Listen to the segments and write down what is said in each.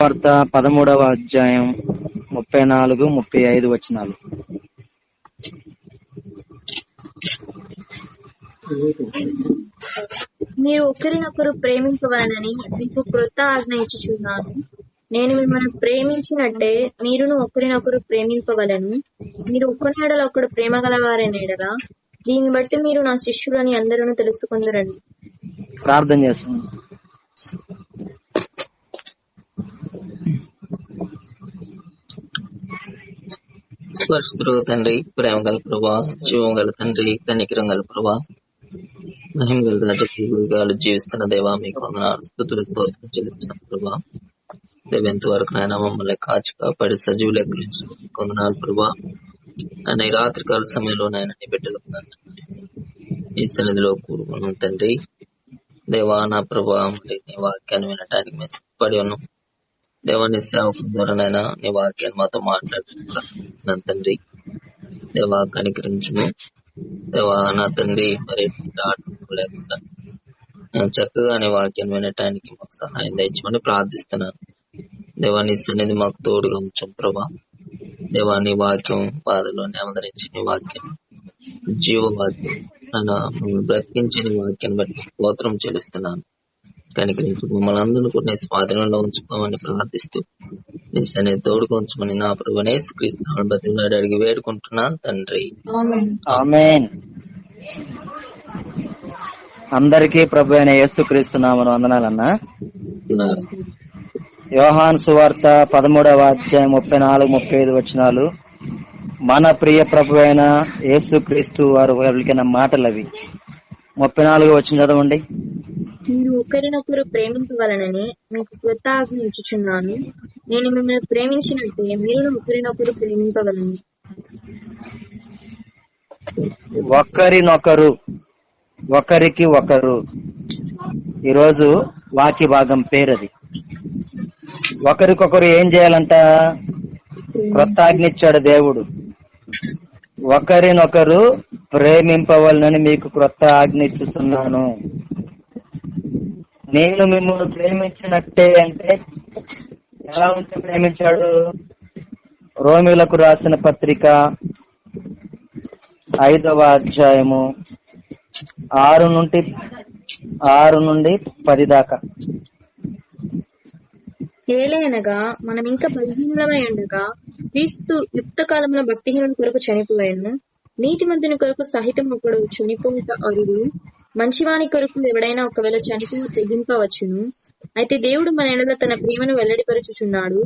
వార్త 13వ అధ్యాయం 34-35 వచనాలు. మీరు ఒకరినొకరు ప్రేమింపవలనని మీకు క్రొత్త ఆజ్ఞ ఇచ్చుచున్నాను. నేను మిమ్మల్ని ప్రేమించినట్టే మీరును ఒకరినొకరు ప్రేమింపవలను. మీరు ఒకరి ఎడల ఒకడు ప్రేమ గలవారైన ఎడల దీన్ని బట్టి మీరు నా శిష్యులని అందరూ తెలుసుకుందరని. ప్రార్థన చేస్తున్నాను. పరిశుద్ధుడు తండ్రి, ప్రేమ గల ప్రభా, జీవం గల తండ్రి, కనికరం గల ప్రభా, మహిమ గల రాజగాలు జీవిస్తున్న దేవా, మీకు వందనాలు, స్తుతులకు స్తోత్రం చెల్లిస్తున్న ప్రభా. దేవెంత వరకు నాయన మమ్మల్ని కాచి కాపాడి సజీవు లెక్కలించిన వందనాలు ప్రభా. ఆయన ఈ రాత్రి కాల సమయంలో నాయన నీ బిడ్డలు ఈ సన్నిధిలో కూడుకున్నాం తండ్రి. దేవా నా ప్రభా, మరి నీ వాక్యాన్ని వినటానికి మేము సిద్ధపడి ఉన్నాం. దేవాన్ని సేవకుల ద్వారా నైనా నీ వాక్యాన్ని మాతో మాట్లాడుతున్నాను తండ్రి. దేవా కనికరించుము దేవా నా తండ్రి. మరి లేకుండా చక్కగా నీ వాక్యాన్ని వినటానికి మాకు సహాయం దయచేయమని ప్రార్థిస్తున్నాను. దేవాన్ని సన్నిధి మాకు తోడుగా ఉంచం ప్రభా. దేవాన్ని వాక్యం బాధలో నెమదరించి నీ వాక్యం జీవవాక్యం మమ్మల్ని బ్రతికించే నీ వాక్యాన్ని బట్టి స్తోత్రం చెల్లిస్తున్నాను. కనికరించి మమ్మల్ని అందరూ కూడా నీ స్వాధీనంలో ఉంచుకోమని ప్రార్థిస్తూ నీ సన్నిధి తోడుగా ఉంచమని నా ప్రభువునే యేసుక్రీస్తు బతిమలాడి అడిగి వేడుకుంటున్నాను తండ్రి. ఆమేన్. అందరికీ ప్రభు అయిన యేసుక్రీస్తు నామమున వందనాలన్నా. యోహాను సువార్త 13వ అధ్యాయం 34-35 వచనాలు. మన ప్రియ ప్రభు అయిన యేసుక్రీస్తు వారు పలికిన మాటలు అవి. 34 వచనం చదవండి. మీరు ఒకరినొకరు ప్రేమింపవలనని మీకు క్రొత్త ఆజ్ఞ ఇచ్చుచున్నాను. నేను మిమ్మల్ని ప్రేమించినట్టే మీరును ఒకరినొకరు ప్రేమింపవలను. ఒకరినొకరు, ఒకరికి ఒకరు. ఈరోజు వాక్య భాగం పేరది. ఒకరికొకరు ఏం చేయాలంట? క్రొత్త ఆజ్ఞ ఇచ్చాడు దేవుడు. ఒకరినొకరు ప్రేమింపవలనని మీకు క్రొత్త ఆజ్ఞ ఇచ్చుతున్నాను. నేను మిమ్మల్ని ప్రేమించినట్టే అంటే ఎలా ఉంటే ప్రేమించాడు? రోమిలకు రాసిన పత్రిక 5వ అధ్యాయము 6 నుండి 10 దాకా. ఏలయనగా మనం ఇంకా బలహీనులమై ఉండగా క్రీస్తు యుక్త కాలంలో భక్తిహీనుల కొరకు చనిపోయాను. నీతిమంతుని కొరకు సహితం ఒకడు చనిపోవుట అరుదు. మంచివాని కొరకు ఎవడైనా ఒకవేళ చనిపోయి తెగింపవచ్చును. అయితే దేవుడు మన ఎడల తన ప్రేమను వెల్లడిపరచుచున్నాడు.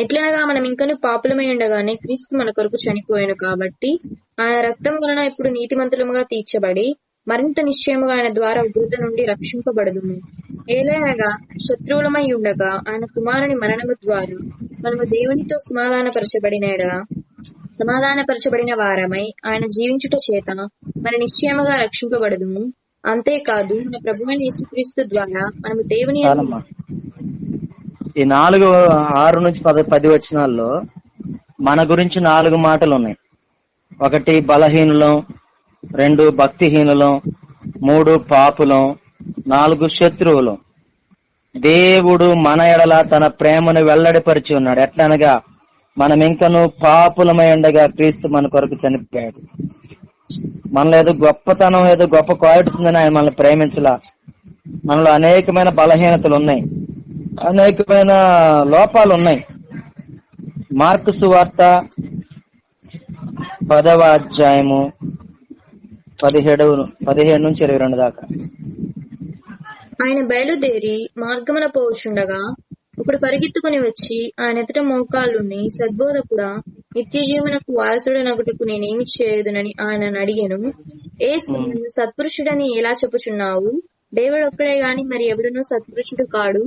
ఎట్లనగా మనం ఇంకను పాపులమై ఉండగానే క్రీస్తు మన కొరకు చనిపోయాను కాబట్టి ఆయన రక్తం వలన ఇప్పుడు నీతిమంతులముగా తీర్చబడి మరింత నిశ్చయముగా ఆయన ద్వారా ఉగ్రత నుండి రక్షింపబడదుము. ఏలయనగా శత్రువులమై ఉండగా ఆయన కుమారుని మరణము ద్వారా మనము దేవునితో సమాధానపరచబడిన వారమై ఆయన జీవించుట చేత మరి నిశ్చయముగా రక్షింపబడదుము. అంతేకాదు మన ప్రభువైన యేసుక్రీస్తు ద్వారా మనము దేవుని ఈ 6 నుంచి 10 వచనాల్లో మన గురించి 4 మాటలు ఉన్నాయి. 1 బలహీనులం, 2 భక్తిహీనులం, 3 పాపులం, 4 శత్రువులం. దేవుడు మన ఎడల తన ప్రేమను వెల్లడిపరిచి ఉన్నాడు. ఎట్లనగా మనం ఇంకను పాపులమై ఉండగా క్రీస్తు మన కొరకు చనిపోయాడు. మనలో ఏదో గొప్పతనం, ఏదో గొప్ప క్వాలిటీస్ ఉందని ఆయన మనల్ని ప్రేమించలా. మనలో అనేకమైన బలహీనతలు ఉన్నాయి, అనేకమైన లోపాలు ఉన్నాయి. మార్కు సువార్త 10వ అధ్యాయము 17 నుంచి 22 దాకా. ఆయన బయలుదేరి మార్గమున పోవుచుండగా ఒకడు పరిగెత్తుకుని వచ్చి ఆయన ఎదుట మోకాళ్ళుని, సద్బోధకుడా, నిత్య జీవనకు వారసుడనగుటకు నేనేమి చేయదునని ఆయనను అడిగెను. యేసు, నువ్వు సత్పురుషుడని ఎలా చెప్పుచున్నావు? దేవుడు ఒక్కడే గాని మరి ఎవడునూ సత్పురుషుడు కాడు.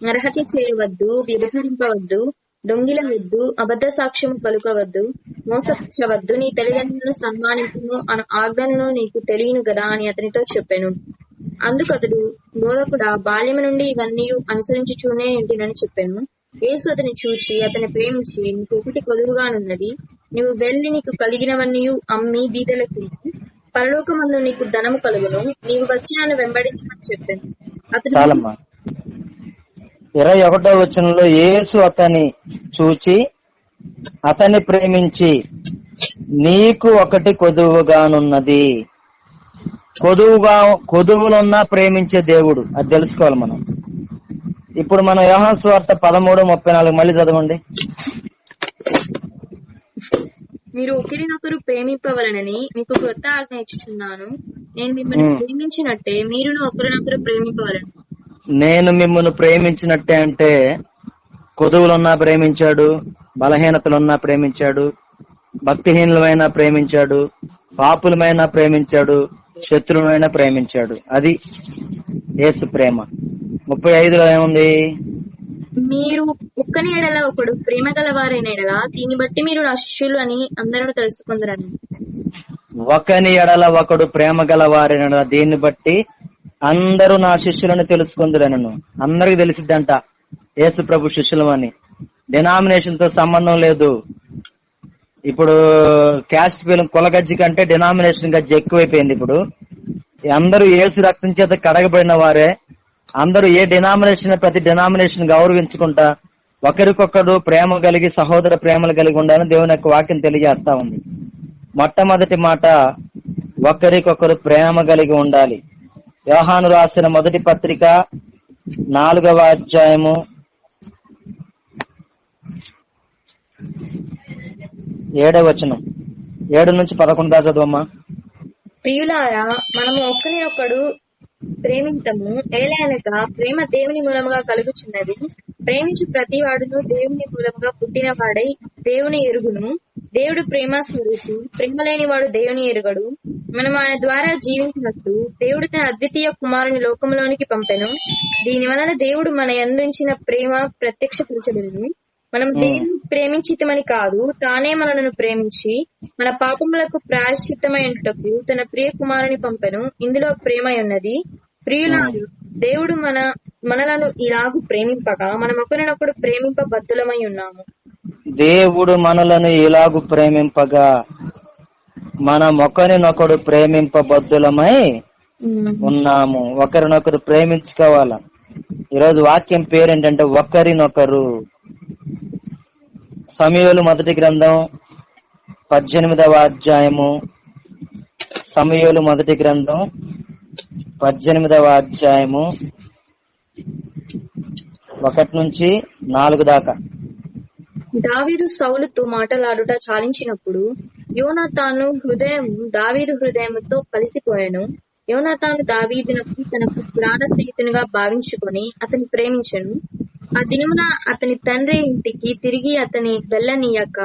నరహత్య చేయవద్దు, వ్యభిచరింపవద్దు, దొంగిలవద్దు, అబద్ధ సాక్ష్యము పలుకవద్దు, మోసపుచ్చవద్దు, నీ తల్లిదండ్రులను సన్మానింపుము అను ఆజ్ఞలను నీకు తెలియను గదా అని అతనితో చెప్పెను. అందుకతడు, బోధకుడా, బాల్యము నుండి ఇవన్నీ అనుసరించుచూనే ఉంటినని చెప్పాను. యేసు అతని చూచి అతని ప్రేమించి, నీకు ఒకటి కొదువుగానున్నది. నువ్వు వెళ్లి నీకు కలిగినవన్నీ అమ్మి బీదలకు పరలోకమందు నీకు ధనము కలుగును. నీవు వచ్చి నన్ను వెంబడించమని చెప్పాను. అతడు 21వ వచనంలో యేసు అతని చూచి అతన్ని ప్రేమించి నీకు ఒకటి కొదువుగానున్నది. కొదువులున్నా ప్రేమించే దేవుడు, అది తెలుసుకోవాలి మనం. ఇప్పుడు మన యోహాను సువార్త 13:34 మళ్ళీ చదవండి. మీరు ఒకరినొకరు ప్రేమింపవలనని మీకు క్రొత్త ఆజ్ఞ ఇచ్చుచున్నాను. నేను మిమ్మల్ని ప్రేమించినట్టే మీరును ఒకరినొకరు ప్రేమింపవలను. నేను మిమ్మల్ని ప్రేమించినట్టే అంటే కొదువులున్నా ప్రేమించాడు, బలహీనతలున్నా ప్రేమించాడు, భక్తిహీనులమైనా ప్రేమించాడు, పాపులమైనా ప్రేమించాడు, శత్రువులైనా ప్రేమించాడు. అది యేసు ప్రేమ. 35లో ఏముంది? మీరు ఒక్కని ఎడల ఒకడు ప్రేమ గలవారైన ఎడల దీన్ని బట్టి మీరు నా శిష్యులు అని అందరూ తెలుసుకుందరని. ఒకని ఎడల ఒకడు ప్రేమ గలవారైన దీన్ని బట్టి అందరూ నా శిష్యులను తెలుసుకుందరనను. అందరికి తెలిసిద్దంట యేసు ప్రభు శిష్యులం అని. డినామినేషన్ తో సంబంధం లేదు. ఇప్పుడు క్యాస్ట్ ఫీలింగ్ కులగజ్జి కంటే డినామినేషన్ గజ్జి ఎక్కువైపోయింది. ఇప్పుడు అందరూ యేసు రక్తం చేత కడగబడిన వారే. అందరూ ఏ డినామినేషన్ ప్రతి డినామినేషన్ గౌరవించుకుంటా ఒకరికొకరు ప్రేమ కలిగి సహోదర ప్రేమలు కలిగి ఉండాలని దేవుని యొక్క వాక్యం తెలియజేస్తా ఉంది. మొట్టమొదటి మాట ఒకరికొకరు ప్రేమ కలిగి ఉండాలి. యోహాను రాసిన మొదటి పత్రిక 4వ అధ్యాయము 7వ వచనం, 7 నుంచి 11 దాకా చదవమ్మా. ప్రియులారా, మనము ఒకరినొకడు ప్రేమింతము. ఏలయనగా ప్రేమ దేవుని మూలముగా కలుగుచున్నది. ప్రేమించు ప్రతి వాడును దేవుని మూలముగా పుట్టిన వాడై దేవుని ఎరుగును. దేవుడు ప్రేమ స్వరూపి. ప్రేమ లేని వాడు దేవుని ఎరుగడు. మనం ఆయన ద్వారా జీవించినట్టు దేవుడు తన అద్వితీయ కుమారుని లోకంలోనికి పంపెను. దీని వలన దేవుడు మన యందుంచిన ప్రేమ ప్రత్యక్షపరచబడును. మనం దేవుని ప్రేమించితమని కాదు, తానే మనలను ప్రేమించి మన పాపములకు ప్రాయశ్చిత్తమైనటకు తన ప్రియ కుమారుని పంపెను. ఇందులో ప్రేమ ఉన్నది. ప్రియులారు, దేవుడు మనలను ఇలాగు ప్రేమింపగా మనం ఒకరినొకడు ప్రేమింప బద్ధులమై ఉన్నాము. దేవుడు మనలను ఇలాగు ప్రేమింపగా మనం ఒకరినొకడు ప్రేమింపబద్ధులమై ఉన్నాము. ఒకరినొకరు ప్రేమించుకోవాలా. ఈరోజు వాక్యం పేరేంటంటే ఒకరినొకరు. సమూయేలు మొదటి గ్రంథం 18వ అధ్యాయము, సమూయేలు మొదటి గ్రంథం 18వ అధ్యాయము 1 నుంచి 4 దాకా. దావీదు సౌలుతో మాటలాడుట చాలించినప్పుడు యోనాతాను హృదయము దావీదు హృదయముతో కలిసిపోయాను. యోనాతాను దావీదునకు తనకు ప్రాణ స్నేహితునిగా భావించుకొని అతని ప్రేమించెను. ఆ దినమున అతని తండ్రి ఇంటికి తిరిగి అతని వెళ్ళనీయక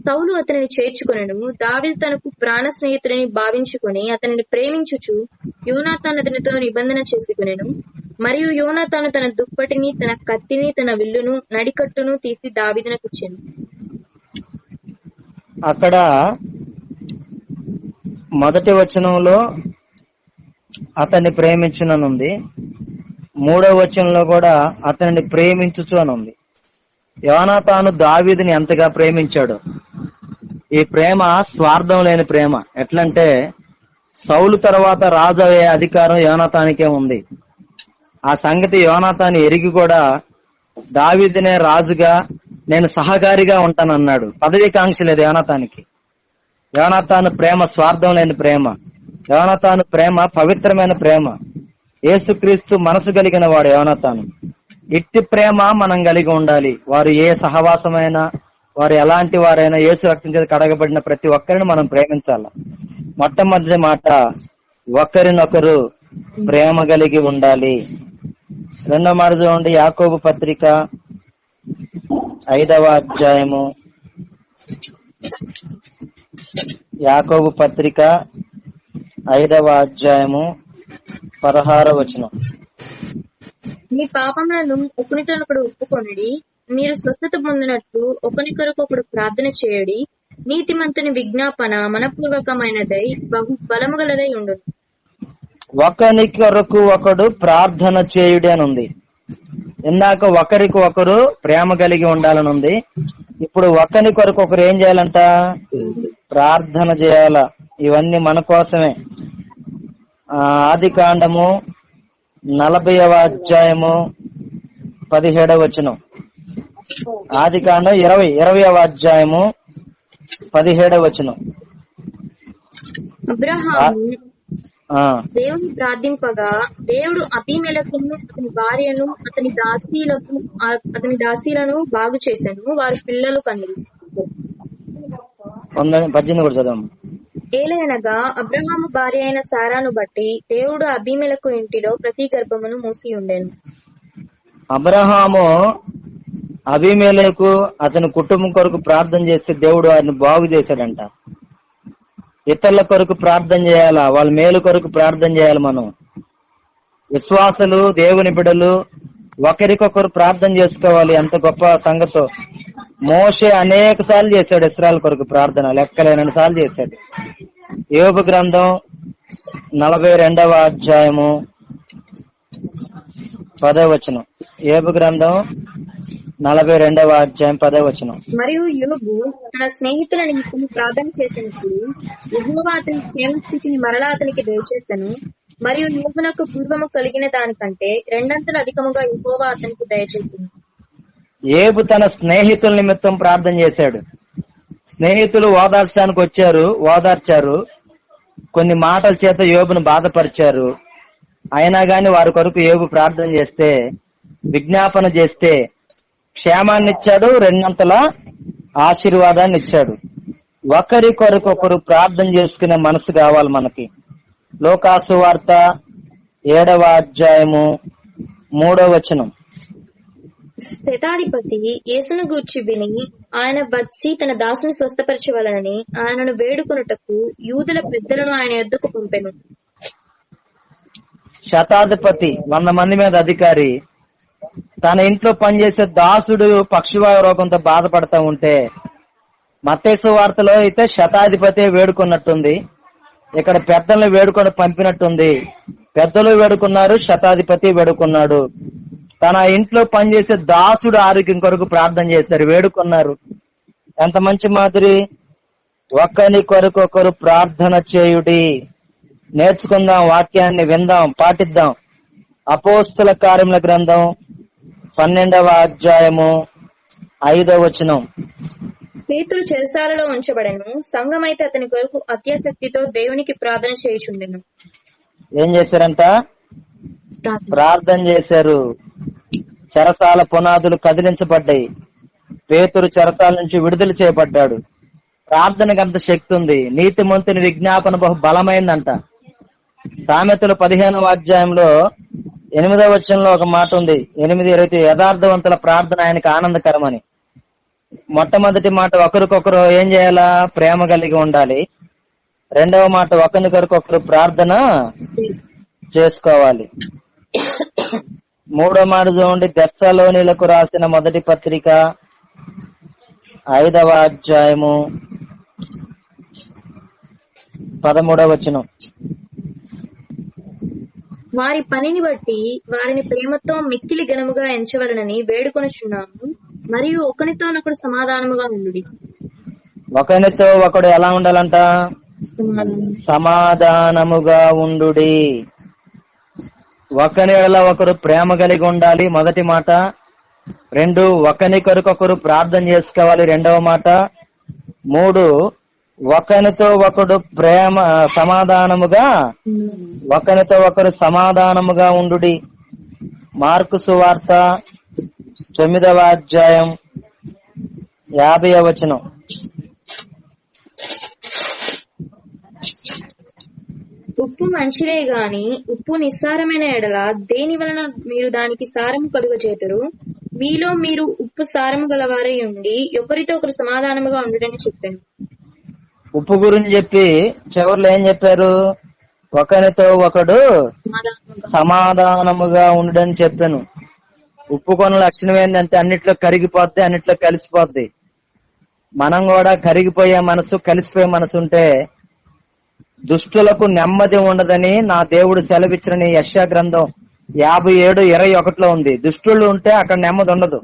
సౌలు అతనిని చేర్చుకొనెను. దావీదు తనకు ప్రాణ స్నేహితుడిని భావించుకొని అతనిని ప్రేమించుచు యోనాతాను అతనితో నిబంధన చేసుకొనెను. మరియు యోనాతాను తన దుప్పటిని, తన కత్తిని, తన విల్లును, నడికట్టును తీసి దావీదునకు ఇచ్చెను. అక్కడ మొదటి వచనంలో అతన్ని ప్రేమించుననుంది. 3వ వచనంలో కూడా అతనిని ప్రేమించుచు అని ఉంది. యోనాతాను దావీదుని ఎంతగా ప్రేమించాడు. ఈ ప్రేమ స్వార్థం లేని ప్రేమ. ఎట్లంటే సౌలు తర్వాత రాజు అయ్యే అధికారం యోనాతానికే ఉంది. ఆ సంగతి యోనాతాను ఎరిగి కూడా దావీదునే రాజుగా, నేను సహకారిగా ఉంటానన్నాడు. పదవికాంక్ష లేదు యోనాతానికి. యోనాతాను ప్రేమ స్వార్థం లేని ప్రేమ. యోనాతాను ప్రేమ పవిత్రమైన ప్రేమ. యేసుక్రీస్తు మనసు కలిగిన వాడు యోనాతాను. ఇట్టి ప్రేమ మనం కలిగి ఉండాలి. వారు ఏ సహవాసమైనా, వారు ఎలాంటి వారైనా, యేసు రక్తం చేత కడగబడిన ప్రతి ఒక్కరిని మనం ప్రేమించాలి. మొట్టమొదటి మాట ఒకరినొకరు ప్రేమ కలిగి ఉండాలి. రెండో మాట చూడండి, యాకోబు పత్రిక 5వ అధ్యాయము, యాకోబు పత్రిక 5వ అధ్యాయము 16వ వచనం. మీ పాపములను ఒకనితోనొకడు ఒప్పుకొనుడి, మీరు స్వస్థత పొందినట్లు ఒకరికొకడు ప్రార్థన చేయడి. నీతిమంతుని విజ్ఞాపన మనపూర్వకమైనదై బహు బలము గలదై ఉండును. ఒకరికొరకు ఒకడు ప్రార్థన చేయుడి అని ఉంది. ఇందాక ఒకరికి ఒకరు ప్రేమ కలిగి ఉండాలని ఉంది. ఇప్పుడు ఒకరికొరకు ఒకరు ఏం చేయాలంట? ప్రార్థన చేయాల. ఇవన్నీ మన కోసమే. ఆది కాండము 40వ అధ్యాయము 17వ వచనం. ఆదికాండం 20వ అధ్యాయము 17వ వచనం. అబ్రహాము ఆ, దేవుని ప్రార్థింపగా దేవుడు అబీమెలెకును అతని భార్యను అతని దాసీలను బాగు చేశాను. వారి పిల్లలు కన్నులు. 18 కూడా చదవం. ఏలయనగా అబ్రహాము భార్య అయిన సారాను బట్టి దేవుడు అబీమెలెకు ఇంటిలో ప్రతి గర్భమును మూసి ఉండెను. అబ్రహాము అబీమెలెకు అతని కుటుంబం కొరకు ప్రార్థన చేస్తే దేవుడు ఆయన బాగు చేశాడంట. ఇతరుల కొరకు ప్రార్థన చేయాలా, వాళ్ళ మేలు కొరకు ప్రార్థన చేయాలి. మనం విశ్వాసులు, దేవుని బిడ్డలు ఒకరికొకరు ప్రార్థన చేసుకోవాలి. ఎంత గొప్ప సంగతో. మోషే అనేక సార్లు చేశాడు ఇశ్రాయేలు కొరకు ప్రార్థన, లెక్కలేనన్ని సార్లు చేశాడు. యోబు గ్రంథం 42వ అధ్యాయము 10వ వచనం. యోబు గ్రంథం 42వ అధ్యాయం 10వ వచనం. మరియు యోబు తన స్నేహితుల నిమిత్తం ప్రార్థన చేసినప్పుడు యెహోవా అతని క్షేమస్థితిని మరలా అతనికి దయచేసెను. మరియు యోబునకు పూర్వము కలిగిన దానికంటే రెండంతలు అధికముగా యెహోవా అతనికి దయచేసెను. యోబు తన స్నేహితుల నిమిత్తం ప్రార్థన చేశాడు. స్నేహితులు ఓదార్చడానికి వచ్చారు, ఓదార్చారు. కొన్ని మాటల చేత యోబును బాధపరిచారు. అయినా గాని వారి కొరకు యోబు ప్రార్థన చేస్తే, విజ్ఞాపన చేస్తే క్షేమాన్ని ఇచ్చాడు, రెండంతల ఆశీర్వాదాన్ని ఇచ్చాడు. ఒకరి కొరకు ఒకరు ప్రార్థన చేసుకునే మనసు కావాలి మనకి. లోకాసు వార్త 7వ అధ్యాయము 3వ వచనం. శతాధిపతి యేసును గూర్చి విని ఆయన వచ్చి తన దాసుని స్వస్థపరచవలనని ఆయనను వేడుకొనుటకు యూదుల పెద్దలను ఆయన యొద్దకు పంపెను. శతాధిపతి 100 మంది మీద అధికారి తన ఇంట్లో పనిచేసే దాసుడు పక్షవాయు రోగంతో బాధపడతా ఉంటే, మత్తయి వార్తలో అయితే శతాధిపతి వేడుకున్నట్టుంది, ఇక్కడ పెద్దలను వేడుకొని పంపినట్టుంది. పెద్దలు వేడుకున్నారు, శతాధిపతి వేడుకున్నాడు. తన ఇంట్లో పనిచేసే దాసుడు ఆరోగ్యం కొరకు ప్రార్థన చేశారు, వేడుకున్నారు. ఎంత మంచి మాదిరి. ఒక్కని కొరకు ఒకరు ప్రార్థన చేయుడి. నేర్చుకుందాం, వాక్యాన్ని విందాం, పాటిద్దాం. అపోస్తల కార్యముల గ్రంథం 12వ అధ్యాయము 5వ వచనం. పేతురు చెరసాలలో ఉంచబడెను. సంఘమైతే అతని కొరకు అత్యాసక్తితో దేవునికి ప్రార్థన చేయుచుండెను. ఏం చేశారంట? ప్రార్థన చేశారు. చెరసాల పునాదులు కదిలించబడ్డాయి. పేతురు చెరసాల నుంచి విడుదల చేయబడ్డాడు. ప్రార్థనకు అంత శక్తి ఉంది. నీతిమంతుని విజ్ఞాపన బహు బలమైందంట. సామెతలు 15వ అధ్యాయంలో 8వ వచనంలో ఒక మాట ఉంది. 8:20 యథార్థవంతుల ప్రార్థన ఆయనకు ఆనందకరమని. మొట్టమొదటి మాట ఒకరికొకరు ఏం చేయాలా? ప్రేమ కలిగి ఉండాలి. రెండవ మాట ఒకరికొకరు ప్రార్థన చేసుకోవాలి. మూడో మాట చూడండి, దెస్సలోనీలకు రాసిన మొదటి పత్రిక 5వ అధ్యాయము 13వ వచనం. వారి పనిని బట్టి వారిని ప్రేమతో మిక్కిలి ఘనముగా ఎంచవలనని వేడుకొనుచున్నాము. మరియు ఒకనితోనొకడు సమాధానముగా ఉండుడి. ఒకరితో ఒకడు ఎలా ఉండాలంట? సమాధానముగా ఉండుడి. ఒకరి ఎడల ఒకరు ప్రేమ కలిగి ఉండాలి, మొదటి మాట. రెండు, ఒకరి కొరకొకరు ప్రార్థన చేసుకోవాలి, రెండవ మాట. మూడు, ఒకరితో ఒకడు సమాధానముగా ఉండుడి. మార్కు సువార్త 9వ అధ్యాయం 50వ వచనం. ఉప్పు మంచిదే గాని ఉప్పు నిస్సారమైన ఎడల దేని వలన మీరు దానికి సారము కలుగజేతురు? మీలో మీరు ఉప్పు సారము గలవారై ఉండి ఒకరితో ఒకరు సమాధానముగా ఉండుడని చెప్పాను. ఉప్పు గురించి చెప్పి చివర్లో ఏం చెప్పారు? ఒకరితో ఒకడు సమాధానముగా ఉండుడని చెప్పాను. ఉప్పు కొన లక్షణం ఏంటంటే అన్నిట్లో కరిగిపోద్ది, అన్నిట్లో కలిసిపోద్ది. మనం కూడా కరిగిపోయే మనసు, కలిసిపోయే మనసు ఉంటే దుష్టులకు నెమ్మది ఉండదని నా దేవుడు సెలవిచ్చిన యెషయా గ్రంథం 57:21 ఉంది. దుష్టులు ఉంటే అక్కడ నెమ్మది ఉండదు.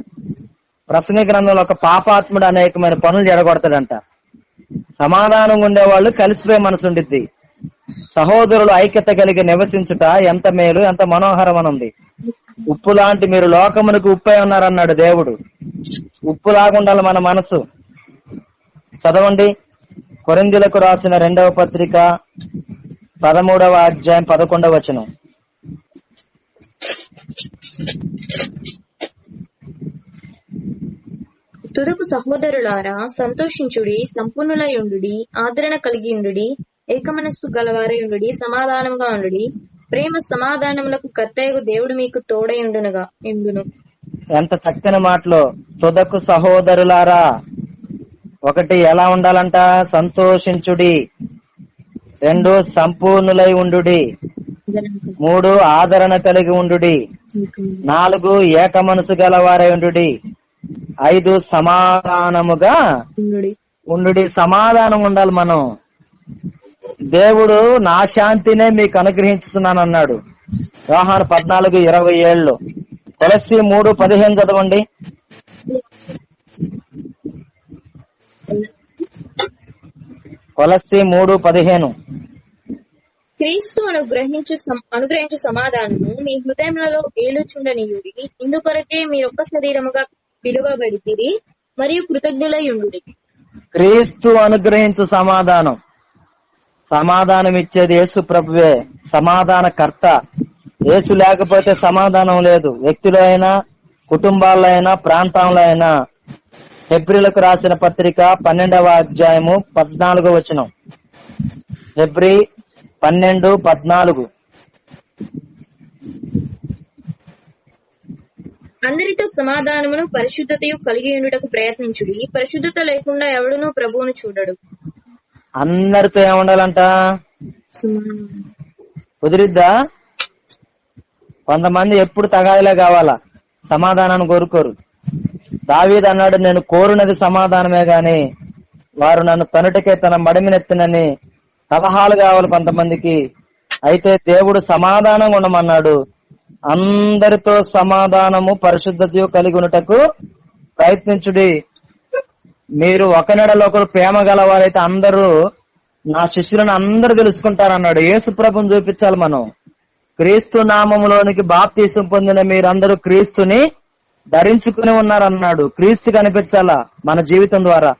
ప్రసంగి గ్రంథంలో ఒక పాపాత్ముడు అనేకమైన పనులు జరగొడతాడంట. సమాధానంగా ఉండేవాళ్ళు కలిసిపోయే మనసు ఉండిద్ది. సహోదరులు ఐక్యత కలిగి నివసించుట ఎంత మేలు, ఎంత మనోహరం అని ఉంది. ఉప్పు లాంటి మీరు లోకమునకు ఉప్పై ఉన్నారన్నాడు దేవుడు. ఉప్పు లాగుండాలి మన మనసు. చదవండి కొరింథీయులకు రాసిన 2వ పత్రిక 13వ అధ్యాయం 11వ వచనం. తుదకు సహోదరులారా, సంతోషించుడి, సంపూర్ణులయుండుడి, ఆదరణ కలిగియుండుడి, ఏకమనస్సు గలవారయుండుడి, సమాధానముగా ఉండుడి. ప్రేమ సమాధానములకు కర్తయగు దేవుడు మీకు తోడయుండును. ఎంత చక్కని మాటలో. తుదకు సహోదరులారా, ఒకటి ఎలా ఉండాలంట? సంతోషించుడి. 2 సంపూర్ణులై ఉండుడి. 3 ఆదరణ కలిగి ఉండుడి. 4 ఏక మనసు గలవారై ఉండుడి. 5 సమాధానముగా ఉండుడి. సమాధానం ఉండాలి మనం. దేవుడు నా శాంతినే మీకు అనుగ్రహించుతున్నాను అన్నాడు యోహాను 14:27. కొలస్సీ 3:15 చదవండి. కొలస్సీ 3:15. క్రీస్తు అనుగ్రహించు సమాధానము మీ హృదయములలో ఏలుచుండనీయుడి. ఇందుకొరకే మీరొక్క శరీరముగా పిలువబడితిరి మరియు కృతజ్ఞులై ఉండుడి. క్రీస్తు అనుగ్రహించు సమాధానం. సమాధానం ఇచ్చేది యేసు ప్రభువే, సమాధాన కర్త. యేసు లేకపోతే సమాధానం లేదు. వ్యక్తిలో అయినా, కుటుంబాల్లో అయినా, ప్రాంతంలో అయినా. హెబ్రీలకు రాసిన పత్రిక 12వ అధ్యాయము 14వ వచనం. హెబ్రీ 12:14. అందరితో సమాధానమును పరిశుద్ధతయు కలిగి ఉండుటకు ప్రయత్నించుడి. పరిశుద్ధత లేకుండా ఎవడునూ ప్రభువును చూడడు. అందరితో ఏముండాలంట? కుదిరిద్దా? కొంతమంది ఎప్పుడు తగాదిలే కావాలా, సమాధానాన్ని కోరుకోరు. దావీదు అన్నాడు, నేను కోరునది సమాధానమే గాని వారు నన్ను తనుటకే తన మడిమినెత్తినని. కలహాలు కావాలి కొంతమందికి. అయితే దేవుడు సమాధానం ఉండమన్నాడు. అందరితో సమాధానము పరిశుద్ధత కలిగి ఉన్నటకు ప్రయత్నించుడి. మీరు ఒకనెడలో ఒకరు ప్రేమ గలవారైతే అందరూ నా శిష్యులను అందరూ తెలుసుకుంటారన్నాడు. యేసు ప్రభుని చూపించాలి మనం. క్రీస్తు నామములోనికి బాప్తీసం పొందిన మీరందరూ క్రీస్తుని ధరించుకుని ఉన్నారన్నాడు. క్రీస్తు కనిపించాలా మన జీవితం ద్వారా.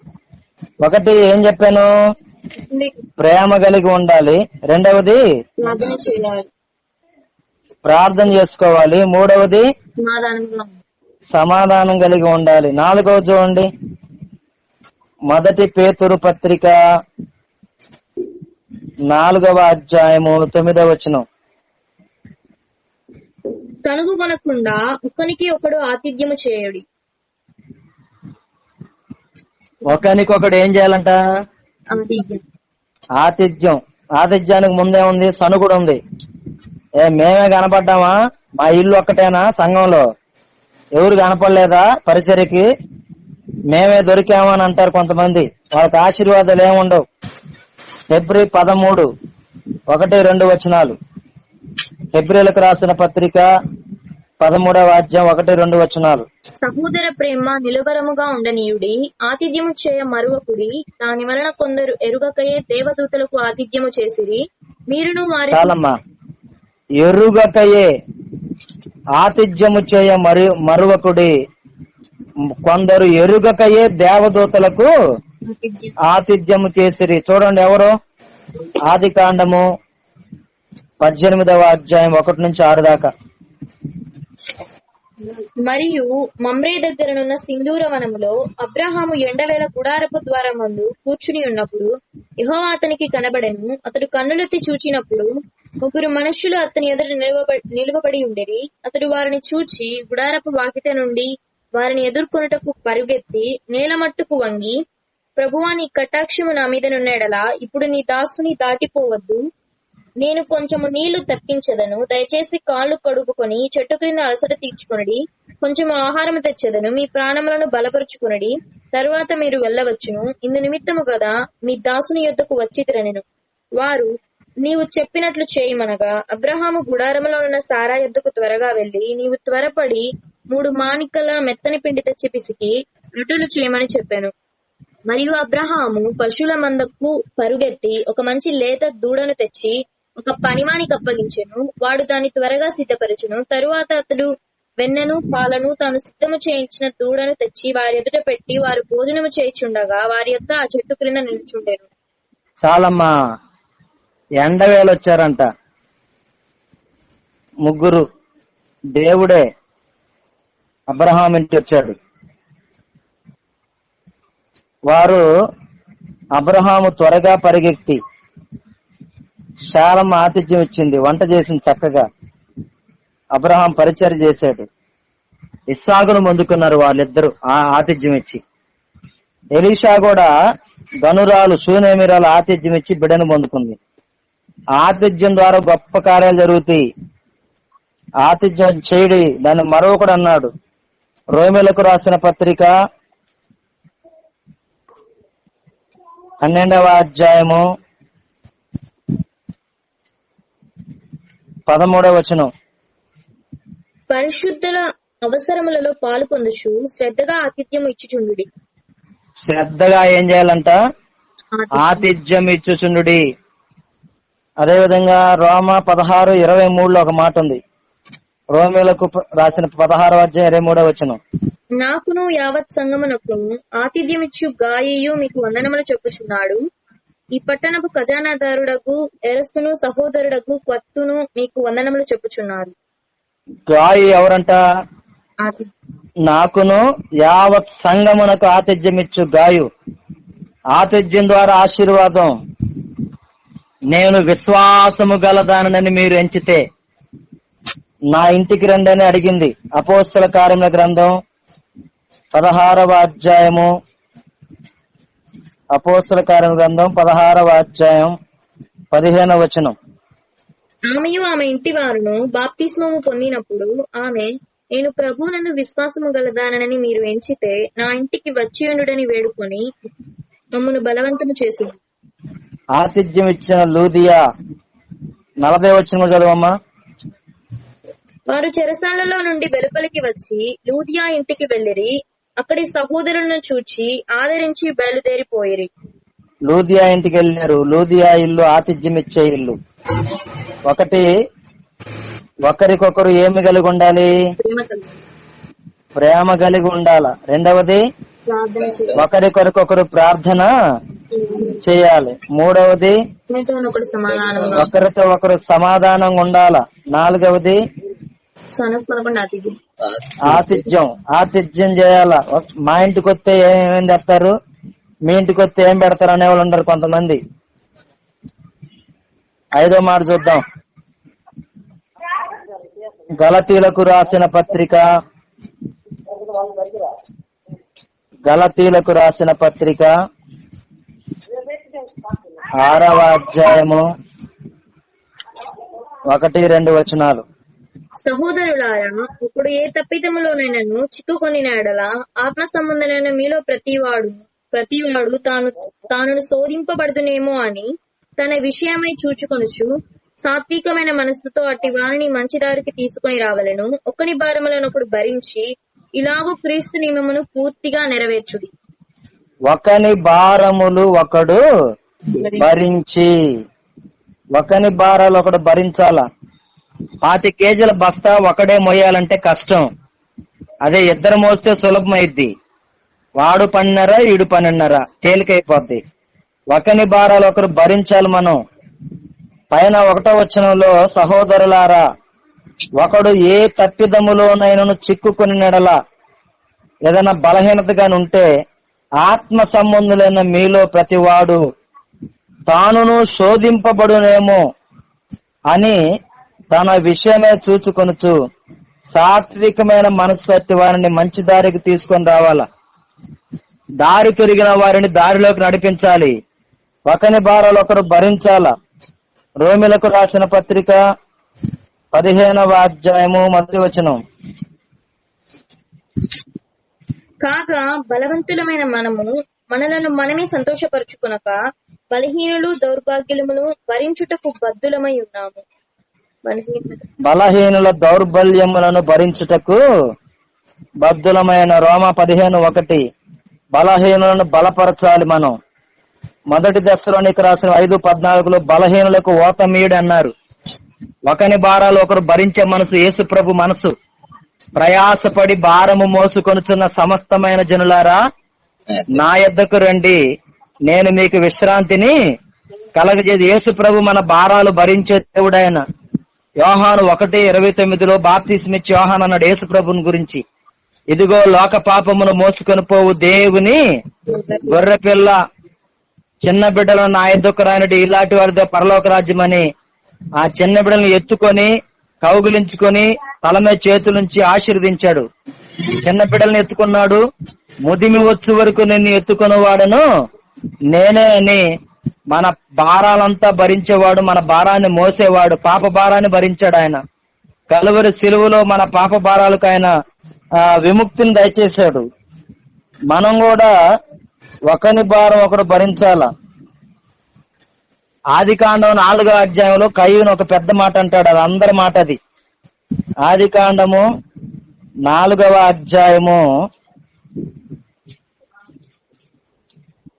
ఒకటి ఏం చెప్పాను? ప్రేమ కలిగి ఉండాలి. 2వది ప్రార్థన చేసుకోవాలి. 3వది సమాధానం కలిగి ఉండాలి. 4వది చూడండి, 1 పేతురు పత్రిక 4వ అధ్యాయము 9వ వచనం. తనుగు కొనకుండా ఒకనికి ఒకడు ఆతిథ్యము చేయుడి. ఒకనికొకడు ఏం చేయాలంట? ఆతిథ్యం. ఆతిథ్యానికి ముందే ఉంది, సనుగుడు ఉంది. మేమే కనపడ్డామా? మా ఇల్లు ఒక్కటేనా సంఘంలో? ఎవరు కనపడలేదా పరిచర్యకి? మేమే దొరికామని అంటారు కొంతమంది. వాళ్ళకి ఆశీర్వాదాలు ఏముండవు. హెబ్రీ 13:1-2 వచనాలు. హెబ్రీలకు రాసిన పత్రిక 13వ అధ్యాయం 1-2 వచనాలు. సహోదర ప్రేమ నిలువరముగా ఉండనీయుడి. ఆతిథ్యము చేయ మరువకుడి. దాని వలన కొందరు ఎరుగకయే దేవదూతలకు ఆతిథ్యము చేసిరి. మీరును వారి చాలమ్మా. ఎరుగకయే ఆతిథ్యము చేయ మరువకుడి. కొందరు ఎరుగకయే దేవదూతలకు ఆతిథ్యము చేసిరి. చూడండి ఎవరు? ఆదికాండము 18వ అధ్యాయం 1-6 దాకా. మరియు మమ్రే దగ్గరనున్న సింధూర వనములో అబ్రహాము ఎండవేళ గుడారపు ద్వారమందు కూర్చుని ఉన్నప్పుడు యెహోవా అతనికి కనబడెను. అతడు కన్నులెత్తి చూచినప్పుడు 3 మనుష్యులు అతని ఎదుట నిలువబడి ఉండేరి. అతడు వారిని చూచి గుడారపు వాకిట నుండి వారిని ఎదుర్కొనుటకు పరుగెత్తి నేల మట్టుకు వంగి, ప్రభువా, నీ కటాక్షము నా మీద నున్నెడలా ఇప్పుడు నీ దాసుని దాటిపోవద్దు. నేను కొంచెము నీళ్లు తప్పించదను. దయచేసి కాళ్ళు కడుగుకొని చెట్టు క్రింద అలసట తీర్చుకొనడి. కొంచెము ఆహారము తెచ్చదను. మీ ప్రాణములను బలపరుచుకొనడి. తరువాత మీరు వెళ్ళవచ్చును. ఇందు నిమిత్తము గదా మీ దాసుని యొద్దకు వచ్చితిరనెను. వారు, నీవు చెప్పినట్లు చేయమనగా అబ్రహాము గుడారములో ఉన్న సారా యొద్దకు త్వరగా వెళ్లి, నీవు త్వరపడి 3 మాణికల మెత్తని పిండి తెచ్చి పిసికి రొట్టెలు చేయమని చెప్పాను. మరియు అబ్రహాము పశువుల మందకు పరుగెత్తి ఒక మంచి లేత దూడను తెచ్చి ఒక పనివానికి అప్పగించెను. వాడు దాన్ని త్వరగా సిద్ధపరచును. తరువాత అతడు వెన్నను పాలను తాను సిద్ధము చేయించిన దూడను తెచ్చి వారి ఎదుట పెట్టి వారు భోజనము చేయుచుండగా వారి యొద్ద ఆ చెట్టు క్రింద నిల్చుండెను. చాలమ్మా. ఎండవేలు వచ్చారంట, ముగ్గురు. దేవుడే అబ్రహాం ఇంటికి వచ్చాడు. వారు అబ్రహాము త్వరగా పరిగెత్తి, శాలమ్మ ఆతిథ్యం ఇచ్చింది, వంట చేసింది చక్కగా. అబ్రహాం పరిచర్య చేశాడు. ఇస్సాకును ముందుకున్నారు వాళ్ళిద్దరు ఆ ఆతిథ్యం ఇచ్చి. ఎలీషా కూడా గనురాలు షూనేమిరాలు ఆతిథ్యం ఇచ్చి బిడ్డను పొందుకుంది. ఆతిథ్యం ద్వారా గొప్ప కార్యాలు జరుగుతాయి. ఆతిథ్యం చేయడి దాన్ని మరొకడు అన్నాడు. రోమిలకు రాసిన పత్రిక 12వ అధ్యాయము 13వ వచనం. పరిశుద్ధుల అవసరములలో పాలు పొందుచు శ్రద్ధగా ఆతిథ్యము ఇచ్చుచుండుడి. శ్రద్ధగా ఏం చేయాలంట? ఆతిథ్యం ఇచ్చుచుండుడి. అదేవిధంగా రోమ 16:23 ఒక మాట ఉంది. రోమిలకు రాసిన 16వ అధ్యాయం 23వ వచనం. నాకును యావత్ సంగమునకు ఆతిథ్యమిచ్చు గాయియు మీకు వందనములు చెప్పుచున్నాడు. ఈ పట్టణపు ఖజానాదారుడకు ఎరస్తును సహోదరుడకు క్వత్తును మీకు వందనములు చెప్పుచున్నారు. గాయి ఎవరంట? ఆతిథ్యం. నాకును యావత్ సంగమునకు ఆతిథ్యం ఇచ్చు గాయు. ఆతిథ్యం ద్వారా ఆశీర్వాదం. నేను విశ్వాసము గలదానని మీరు ఎంచితే నా ఇంటికి రండి అని అడిగింది. అపోస్తల కార్యముల గ్రంథం 16వ అధ్యాయము, అపోస్తల కార్యముల గ్రంథం 16వ అధ్యాయం 15వ వచనం. ఆమెయు ఆమె ఇంటి వారును బాప్తిస్మము పొందినప్పుడు ఆమె, నేను ప్రభువునందు విశ్వాసము గలదానని మీరు ఎంచితే నా ఇంటికి వచ్చియుండుడని వేడుకొని మమ్మను బలవంతము చేసింది. ఆతిథ్యం ఇచ్చిన లూదియా 40వ వచనం చదవమ్మా. వారు చెరసాలలో నుండి వెలుపలికి వచ్చి లూదియా ఇంటికి వెళ్ళిరి. అక్కడి సహోదరులను చూచి ఆదరించి బయలుదేరిపోయిరి. లూదియా ఇంటికి వెళ్ళారు. లూదియా ఇల్లు ఆతిథ్యం ఇచ్చే ఇల్లు. ఒకరికొకరు ఏమి కలిగి ఉండాలి? ప్రేమ కలిగి ఉండాల. రెండవది ఒకరికొకరు ప్రార్థన చేయాలి. మూడవది ఒకరితో ఒకరు సమాధానంగా ఉండాల. నాలుగవది ఆతిథ్యం చేయాల. మా ఇంటికి వస్తే ఏమేమి తెస్తారు, మీ ఇంటికి వస్తే ఏం పెడతారు అనేవాళ్ళు ఉండరు కొంతమంది. ఐదో మాట చూద్దాం. గలతీలకు రాసిన పత్రిక 6వ అధ్యాయము 1-2 వచనాలు. సహోదరులారా, ఇప్పుడు ఏ తప్పిదములోనైనను చిక్కుకొనిన ఎడల ఆత్మ సంబంధమైన మీలో ప్రతివాడు తాను శోధింపబడుతునేమో అని తన విషయమై చూచుకొనుచు సాత్వికమైన మనస్సుతో అట్టి వారిని మంచి దారికి తీసుకొని రావలెను. ఒకని భారములను ఒకడు భరించి ఇలాగూ క్రీస్తు నియమమును పూర్తిగా నెరవేర్చుడి. ఒకని భారములు ఒకడు భరించి, ఒకని భారాలు ఒకడు భరించాలా. 5 కేజీల బస్తా ఒకడే మోయాలంటే కష్టం. అదే ఇద్దరు మోస్తే సులభమైద్ది. వాడు పన్నెరా ఈడు పన్నెన్నరా తేలికైపోద్ది. ఒకని భారాలు ఒకరు భరించాలి మనం. పైన 1వ వచనంలో సహోదరులారా, ఒకడు ఏ తప్పిదములోనైనను చిక్కుకుని నెడలా ఏదైనా బలహీనతగానుంటే ఆత్మ సంబంధులైన మీలో ప్రతివాడు తానును శోధింపబడునేమో అని తన విషయమే చూచుకొనుచు సాత్వికమైన మనస్సు వారిని మంచి దారికి తీసుకొని రావాలా. దారి తొరిగిన వారిని దారిలోకి నడిపించాలి. ఒకని భారాలు ఒకరు భరించాలా. రోమిలకు రాసిన పత్రిక 15వ అధ్యాయము 1వ వచనం. కాగా బలవంతులమైన మనలను మనమే సంతోషపరచుకొనక బలహీనులు దౌర్భాగ్యములు భరించుటకు బద్ధులమై ఉన్నాము. బలహీనుల దౌర్బల్యములను భరించుటకు బద్ధులమైన. రోమ 15:1. బలహీనులను బలపరచాలి మనం. మొదటి దశలోనికి రాసిన 5:14 బలహీనులకు ఓతమీయుడు అన్నారు. ఒకని భారాలు ఒకరు భరించే మనసు యేసు ప్రభు మనసు. ప్రయాసపడి భారము మోసుకొనుచున్న సమస్తమైన జనులారా నా యొద్దకు రండి, నేను మీకు విశ్రాంతిని కలగజేది. యేసు ప్రభు మన భారాలు భరించే దేవుడాయన. యోహాను 1:29 బాప్తిస్మిచ్చి యోహాను అన్నాడు యేసు ప్రభుని గురించి, ఇదిగో లోక పాపమును మోసుకొని పోవు దేవుని గొర్రె పిల్ల, చిన్న బిడ్డలు నా యొద్దకు రానటి ఇలాంటి వారితో పరలోక రాజ్యం అని ఆ చిన్న బిడ్డలను ఎత్తుకొని కౌగిలించుకొని తల మీద చేతుల నుంచి ఆశీర్వదించాడు. చిన్న బిడ్డలను ఎత్తుకున్నాడు. ముదిమి వచ్చు వరకు నిన్ను ఎత్తుకుని వాడను నేనే అని. మన భారాలంతా భరించేవాడు, మన భారాన్ని మోసేవాడు, పాప భారాన్ని భరించాడు ఆయన. కలువరి సిలువలో మన పాప భారాలకు ఆయన విముక్తిని దయచేశాడు. మనం కూడా ఒకని భారం ఒకడు భరించాల. ఆదికాండం 4వ అధ్యాయంలో కయ్యూను ఒక పెద్ద మాట అంటాడు, అది అందరి మాట. అది ఆదికాండము 4వ అధ్యాయము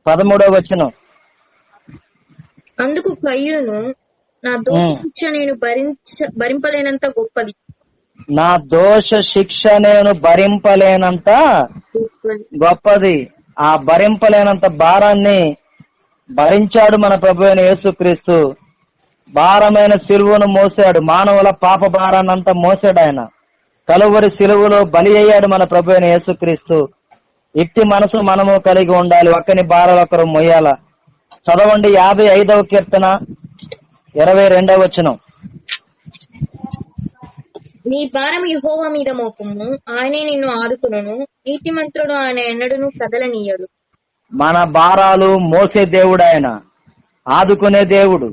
13వ వచనం. అందుకు కయ్యూను, నా దోష శిక్ష నేను భరింపలేనంత గొప్పది. నా దోష శిక్ష నేను భరింపలేనంత గొప్పది. ఆ భరింపలేనంత భారాన్ని భరించాడు మన ప్రభు అయిన యేసుక్రీస్తు. భారమైన సిలువను మోసాడు, మానవుల పాప భారాన్ని అంతా మోసాడు ఆయన. కలువరి సిలువలో బలి అయ్యాడు మన ప్రభు అయిన యేసుక్రీస్తు. ఇట్టి మనసు మనము కలిగి ఉండాలి, ఒక్కని భారాలు ఒకరు మొయ్యాల. చదవండి 55వ కీర్తన 22వ వచనం. నీ భారం యెహోవా మీద మోపము, ఆయనే నిన్ను ఆదుకును, నీతిమంతుడు ఆయన ఎన్నడను కదలనీయడు. మన భారాలు మోసే దేవుడు ఆయన, ఆదుకునే దేవుడు.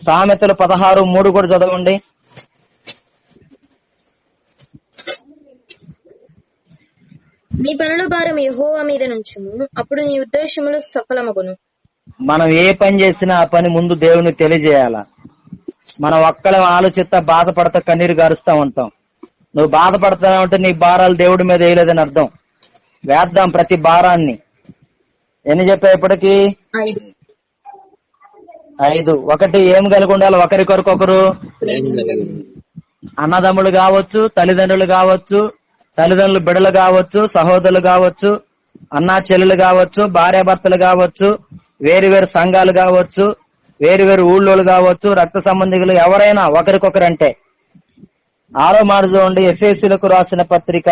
సామెతలు 16:3 కూడా చదవండి. నీ పనుల భారం యెహోవా మీద నుంచుము, అప్పుడు నీ ఉద్దేశములు సఫలమగును. మనం ఏ పని చేసినా ఆ పని ముందు దేవుని తెలియజేయాల. మనం ఒక్కళ్ళం ఆలోచిస్తా బాధపడతా కన్నీరు గారుస్తా ఉంటాం. నువ్వు బాధపడతావు అంటే నీ భారాలు దేవుడి మీద వేయలేదని అర్థం. వేద్దాం ప్రతి భారాన్ని. ఎన్ని చెప్పా ఇప్పటికి? 5. ఒకటి ఏం కలిగి ఉండాలి? ఒకరికొరకొకరు అన్నదమ్ములు కావచ్చు, తల్లిదండ్రులు కావచ్చు, తల్లిదండ్రులు బిడ్డలు కావచ్చు, సహోదరులు కావచ్చు, అన్నా చెల్లెలు కావచ్చు, భార్యాభర్తలు కావచ్చు, వేరు వేరు సంఘాలు కావచ్చు, వేరు వేరు ఊళ్ళోళ్ళు కావచ్చు, రక్త సంబంధికులు ఎవరైనా ఒకరికొకరంటే. 6వ మాట చూడండి, ఎఫెసీయులకు రాసిన పత్రిక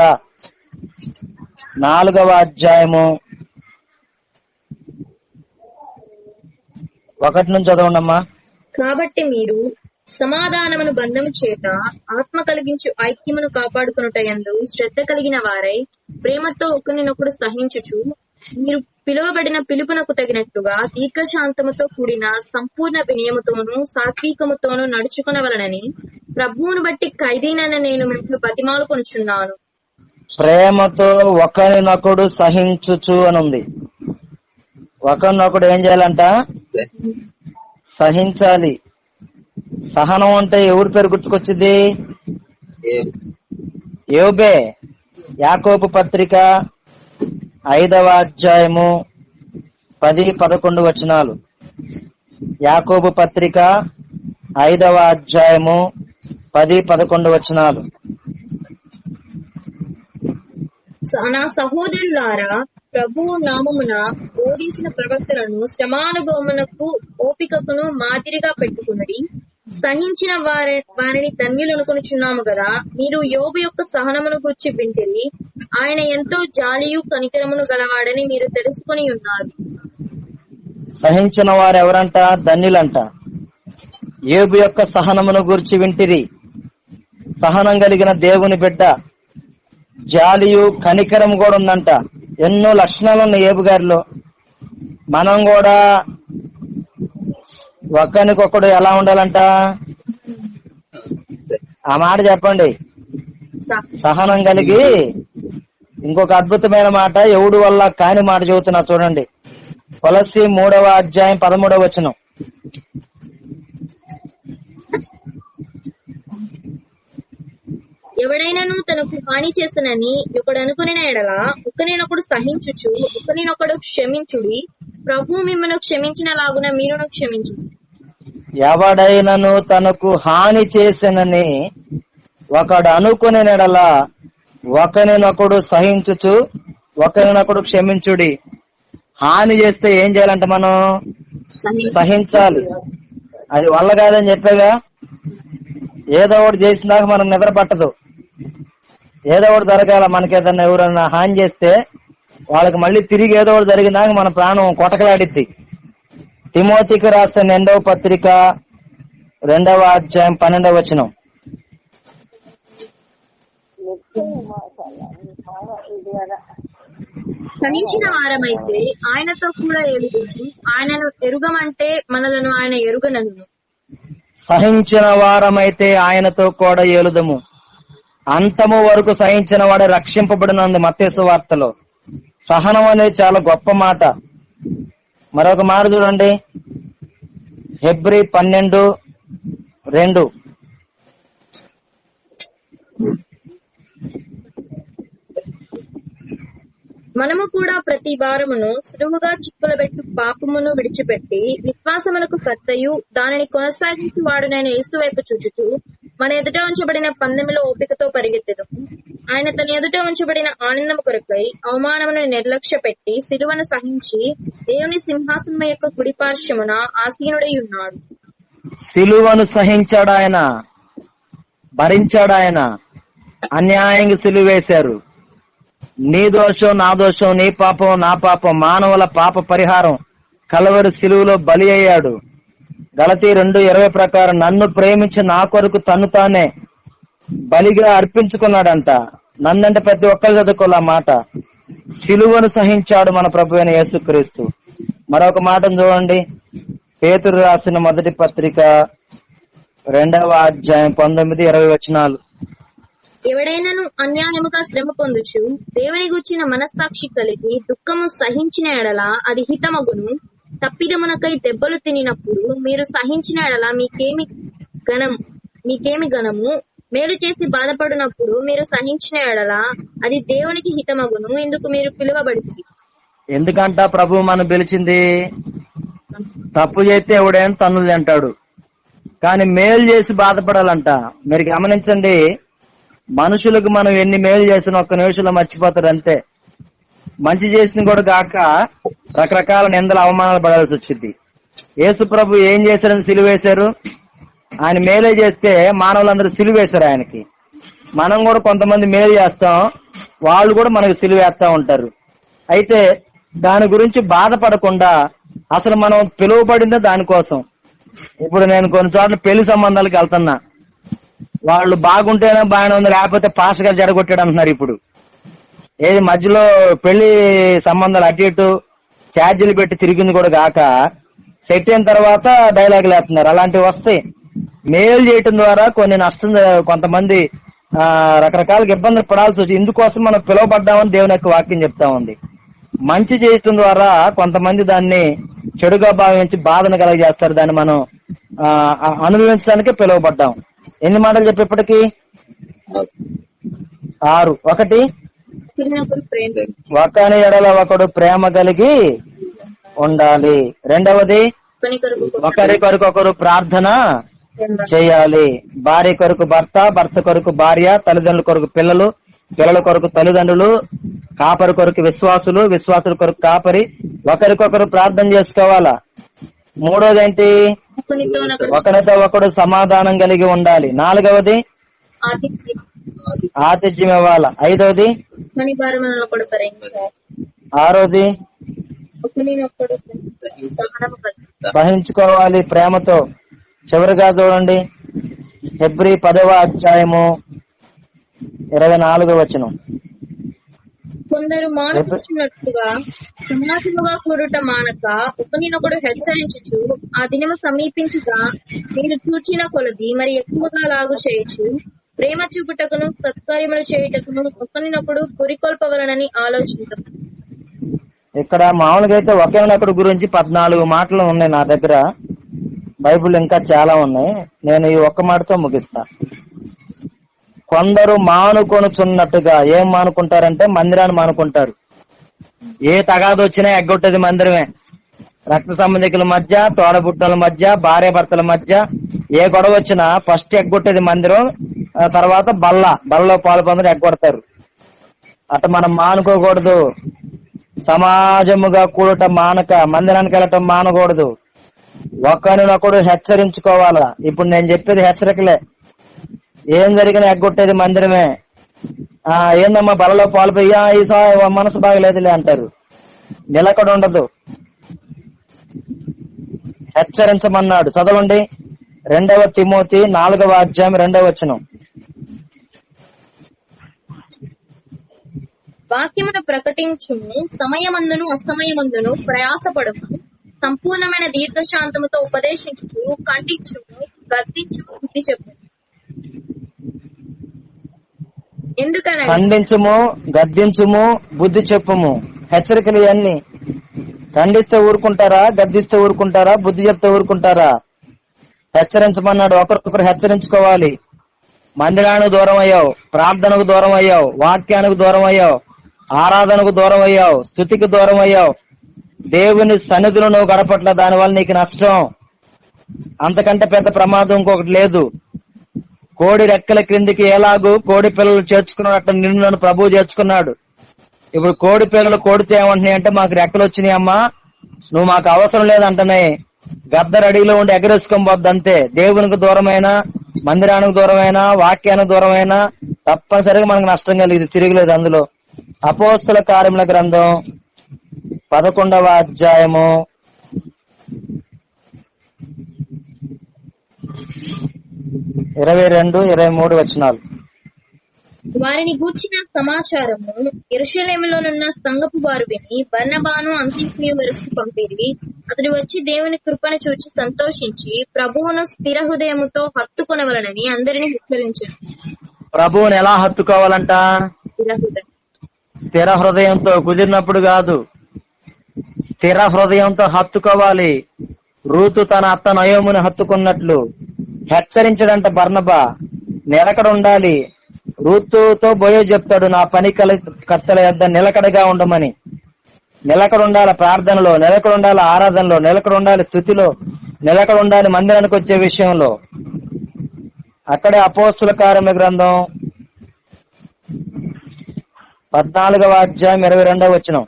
4వ అధ్యాయము 1 నుంచి చదవండమ్మా. కాబట్టి మీరు సమాధానమును బంధము చేత ఆత్మ కలిగించు ఐక్యమును కాపాడుకొనుట యందు శ్రద్ధ కలిగిన వారై ప్రేమతో ఒకరినొకడు సహించుచు, మీరు పిలువబడిన పిలుపునకు తగినట్టుగా దీర్ఘశాంతముతో కూడిన సంపూర్ణ వినయముతోనూ సాత్వికముతోనూ నడుచుకొనవలనని ప్రభువును బట్టి ఖైదీనైన నేను మిమ్మల్ని బతిమాలుకొనుచున్నాను. ప్రేమతో ఒకరినొకడు సహించుచు అని ఉంది. ఒకరినొకడు ఏం చేయాలంట? సహించాలి. సహనం అంటే ఎవరి పేరు గుర్తుకొచ్చింది? యోబే. యాకోబు పత్రిక 5వ అధ్యాయము 10-11 వచనాలు. యాకోబు పత్రిక 5వ అధ్యాయము 10-11 వచనాలు. నా సహోదరులారా, ప్రభువు నామమున బోధించిన ప్రవక్తలను శ్రమానుభవమునకు ఓపికకును మాదిరిగా పెట్టుకున్నది. సహించిన వారిని ధన్యులనుకొనుచున్నాము కదా. మీరు యోబు యొక్క సహనమును గూర్చి వింటిరి. ఆయన ఎంతో జాలియు కనికరమును గలవాడని మీరు తెలుసుకొని ఉన్నారు. సహించిన వారు ఎవరంట? ధన్యులంట. యోబు యొక్క సహనమును గూర్చి వింటిరి. సహనం కలిగిన దేవుని బిడ్డ. జాలియు కనికరం కూడా ఉందంట. ఎన్నో లక్షణాలు ఉన్నాయి యోబు గారిలో. మనం కూడా ఒకరికొకడు ఎలా ఉండాలంట? ఆ మాట చెప్పండి. సహనం కలిగి. ఇంకొక అద్భుతమైన మాట, ఎవడు వల్ల కాని మాట చెబుతున్నా చూడండి. కొలస్సీ 3వ అధ్యాయం 13వ వచనం. ఎవడైనాను తనకు హాని చేస్తునని ఒకడు అనుకుని ఎడల ఒకరినొకడు సహించుచు ఒకరినొకడు క్షమించుడి. ప్రభు మిమ్మల్ని క్షమించినలాగున మీరును క్షమించు. ఎవడైనను తనకు హాని చేసినని ఒకడు అనుకునే నెడల ఒకరినొకడు సహించుచు ఒకరినొకడు క్షమించుడి. హాని చేస్తే ఏం చేయాలంటే మనం సహించాలి. అది వల్ల కాదని చెప్పాగా. ఏదో ఒకటి చేసినాక మనకు నిద్ర పట్టదు. ఏదో ఒకటి జరగాల. మనకి ఏదన్నా ఎవరన్నా హాని చేస్తే వాళ్ళకి మళ్ళీ తిరిగి ఏదో ఒకటి జరిగినాక మన ప్రాణం కొటకలాడిద్ది. తిమోతికి రాసిన 2వ పత్రిక 2వ అధ్యాయం 12వ వచనం. సహించిన వారమైతే ఆయనతో కూడా ఎలుగుతూ ఆయనను ఎరుగమంటే మనలను ఆయన ఎరుగనను. సహించిన వారమైతే ఆయనతో కూడా ఏలుదము. అంతము వరకు సహించిన వాడే రక్షింపబడినందు మత్తయి సువార్తలో. సహనం అనేది చాలా గొప్ప మాట. మరొక మాట చూడండి, హెబ్రీ 12:2. మనము కూడా ప్రతి వారమును సులువుగా చిక్కులబెట్టు పాపమును విడిచిపెట్టి విశ్వాసమునకు కర్తయు దానిని కొనసాగించి వాడునైన యేసు వైపు చూచుతూ మన ఎదుట ఉంచబడిన పందెములో ఓపికతో పరిగెత్తెదము. ఆయన తన ఎదుట ఉంచబడిన ఆనందము కొరకై అవమానమును నిర్లక్ష్య పెట్టి సిలువను సహించి దేవుని సింహాసనం యొక్క కుడి పార్శ్వమున ఆసీనుడై ఉన్నాడు. సిలువను సహించాడు ఆయన, భరించాడు ఆయన. అన్యాయంగా సిలువ వేశారు. నీ దోషం నా దోషం, నీ పాపం నా పాపం, మానవుల పాప పరిహారం కలవరి సిలువలో బలి అయ్యాడు. గలతీ 2:20 ప్రకారం నన్ను ప్రేమించి నా కొరకు తను తానే బలిగా అర్పించుకున్నాడంట. నన్నంటే ప్రతి ఒక్కరు చదువుకోలే మాట. సిలువను సహించాడు మన ప్రభు అయిన యేసుక్రీస్తు. మరొక మాటను చూడండి, పేతురు రాసిన 1వ పత్రిక 2వ అధ్యాయం 19-20 వచనాలు. ఎవడైనను అన్యాయముగా శ్రమ పొందుచు దేవుని గూర్చిన మనస్సాక్షి కలిగి దుఃఖము సహించిన ఎడల అది హితమగును. తప్పిదమునకై దెబ్బలు తినినప్పుడు మీరు సహించిన ఎడల మీకేమి గణము. మేలు చేసి బాధపడినప్పుడు మీరు సహించిన ఎడల అది దేవునికి హితమగును. ఇందుకు మీరు పిలువబడింది. ఎందుకంట ప్రభు మనం పిలిచింది? తప్పు చేస్తే ఎవడైనా తన్నులు తింటాడు, కానీ మేలు చేసి బాధపడాలంట. మీరు గమనించండి, మనుషులకు మనం ఎన్ని మేలు చేసినా ఒక్క నిమిషంలో మర్చిపోతారు అంతే. మంచి చేసిన కూడా కాక రకరకాల నిందలు అవమానాలు పడాల్సి వచ్చింది. యేసు ప్రభు ఏం చేశారని సిలువేశారు? ఆయన మేలే చేస్తే మానవులందరూ సిలువేశారు ఆయనకి. మనం కూడా కొంతమంది మేలు చేస్తాం, వాళ్ళు కూడా మనకు సిలువేస్తా ఉంటారు. అయితే దాని గురించి బాధపడకుండా అసలు మనం పిలువబడిందే దానికోసం. ఇప్పుడు నేను కొన్ని చోట్ల పెళ్లి సంబంధాలకు వెళ్తున్నా, వాళ్ళు బాగుంటేనే బాగానే ఉంది, లేకపోతే పాస్ గారు జడగొట్టాడు అంటున్నారు. ఇప్పుడు ఏది మధ్యలో పెళ్లి సంబంధాలు అటు ఇటు ఛార్జీలు పెట్టి తిరిగింది కూడా కాక సెట్ అయిన తర్వాత డైలాగులు వేస్తున్నారు. అలాంటివి వస్తాయి. మేలు చేయటం ద్వారా కొన్ని నష్టం, కొంతమంది రకరకాలుగా ఇబ్బందులు పడాల్సి వచ్చింది. ఇందుకోసం మనం పిలువబడ్డామని దేవుని యొక్క వాక్యం చెప్తా ఉంది. మంచి చేయటం ద్వారా కొంతమంది దాన్ని చెడుగా భావించి బాధను కలగజేస్తారు. దాన్ని మనం అనుభవించడానికే పిలువబడ్డాం. ఎన్ని మాటలు చెప్పేప్పటికీ 6. 1, ఒకని ఎడల ఒకడు ప్రేమ కలిగి ఉండాలి. 2వది, ఒకరి కొరకు ఒకరు ప్రార్థన చేయాలి. భార్య కొరకు భర్త, భర్త కొరకు భార్య, తల్లిదండ్రుల కొరకు పిల్లలు, పిల్లల కొరకు తల్లిదండ్రులు, కాపరి కొరకు విశ్వాసులు, విశ్వాసుల కొరకు కాపరి. ఒకరికొకరు ప్రార్థన చేసుకోవాలా. 3వది ఏంటి? ఒకరితో ఒకడు సమాధానం కలిగి ఉండాలి. 4వది, ఆతిథ్యం ఇవ్వాలా. 5వది, 6వది, సహించుకోవాలి ప్రేమతో. చివరిగా చూడండి, హెబ్రీ 10వ అధ్యాయము 24వ వచనం. కొందరు మానుకున్నట్లుగా సమాజముగా కూడుట మానక ఒకరినొకడు హెచ్చరించుచు ఆ దినము సమీపించుగా మీరు చూచిన కొలది మరి ఎక్కువగా లాగు చేయొచ్చు. ప్రేమ చూపుటకును సత్కార్యములు చేయుటకును ఒకరినొకడు పురికొల్పవలనని ఆలోచించు. ఇక్కడ మామూలుగా అయితే ఒకరినొకడు గురించి 14 మాటలు ఉన్నాయి నా దగ్గర. బైబిల్ ఇంకా చాలా ఉన్నాయి. నేను ఈ ఒక్క మాటతో ముగిస్తా. కొందరు మానుకొనుచున్నట్టుగా. ఏం మానుకుంటారంటే మందిరాన్ని మానుకుంటారు. ఏ తగాదు వచ్చినా ఎగ్గొట్టేది మందిరమే. రక్త సంబంధికుల మధ్య, తోడబుట్టుల మధ్య, భార్య భర్తల మధ్య ఏ గొడవ వచ్చినా ఫస్ట్ ఎగ్గొట్టేది మందిరం, ఆ తర్వాత బల్లలో పాలు పొందని ఎగ్గొడతారు. అట మనం మానుకోకూడదు. సమాజముగా కూడట మానక, మందిరానికి వెళ్ళటం మానకూడదు. ఒకరినొకడు హెచ్చరించుకోవాలా. ఇప్పుడు నేను చెప్పేది హెచ్చరికలే. ఏం జరిగినా ఎగ్గొట్టేది మందిరమే. ఏందమ్మా బలలో పాల్పోయా ఈ మనసు బాగలేదులే అంటారు. నిలకడ ఉండదు. హెచ్చరించమన్నాడు. చదవండి 2 తిమోతి 4వ అధ్యాయం 2వ వచనం. వాక్యమును ప్రకటించుము, సమయమందును అసమయమందును ప్రయాసపడము, సంపూర్ణమైన దీర్ఘశాంతముతో ఉపదేశించుచు, ఖండించుము, గద్దించుము, బుద్ధి చెప్పు. ఎందుకనగా ఖండించుము, గద్దించుము, బుద్ధి చెప్పుము. హెచ్చరికలు ఇవన్నీ. ఖండిస్తే ఊరుకుంటారా? గద్దిస్తే ఊరుకుంటారా? బుద్ధి చెప్తే ఊరుకుంటారా? హెచ్చరించమన్నాడు. ఒకరికొకరు హెచ్చరించుకోవాలి. మందిరానికి దూరం అయ్యావు, ప్రార్థనకు దూరం అయ్యావు, వాక్యానికి దూరం అయ్యావు, ఆరాధనకు దూరం అయ్యావు, స్తుతికి దూరం అయ్యావు, దేవుని సన్నిధిలో నువ్వు గడపట్ల, దానివల్ల నీకు నష్టం. అంతకంటే పెద్ద ప్రమాదం ఇంకొకటి లేదు. కోడి రెక్కల క్రిందికి ఎలాగూ కోడి పిల్లలు చేర్చుకున్నట్టు నిన్ను నన్ను ప్రభువు చేర్చుకున్నాడు. ఇప్పుడు కోడి పిల్లలు కోడితే ఏమంటున్నాయి అంటే, మాకు రెక్కలు వచ్చినాయమ్మా, నువ్వు మాకు అవసరం లేదంటనే గద్దర్ అడిగిలో ఉండి ఎగరేసుకొని పోద్దంతే. దేవునికి దూరమైన, మందిరానికి దూరమైన, వాక్యానికి దూరమైన తప్పనిసరిగా మనకు నష్టం కలిగింది, తిరగలేదు అందులో. అపోస్తల కార్యముల గ్రంథం 11వ అధ్యాయము 22, 23 వచనాలు. వారిని గూర్చిన సమాచారము యెరూషలేములోనున్న సంఘపు వారు విని బర్నబాను అంత్యొకయ వరకు పంపిరి. అతడు వచ్చి దేవుని కృపను చూచి సంతోషించి ప్రభువును స్థిర హృదయముతో హత్తుకొనవలనని అందరినీ హెచ్చరించాడు. ప్రభువుని ఎలా హత్తుకోవాలంట? స్థిర హృదయం. స్థిర హృదయంతో, కుదిరినప్పుడు కాదు, స్థిర హృదయంతో హత్తుకోవాలి. రూతు తన అత్త నయోముని హత్తుకున్నట్లు హెచ్చరించడంట బర్నబా. నిలకడ ఉండాలి. రూతుతో బోయే చెప్తాడు, నా పని కత్తెల యొద్ద నిలకడగా ఉండమని. నిలకడ ఉండాలి ప్రార్థనలో, నిలకడ ఉండాలి ఆరాధనలో, నిలకడ ఉండాలి స్తుతిలో, నిలకడ ఉండాలి మందిరానికి వచ్చే విషయంలో. అక్కడే అపోస్తుల కార్యముల గ్రంథం 14వ అధ్యాయం 22వ వచనం.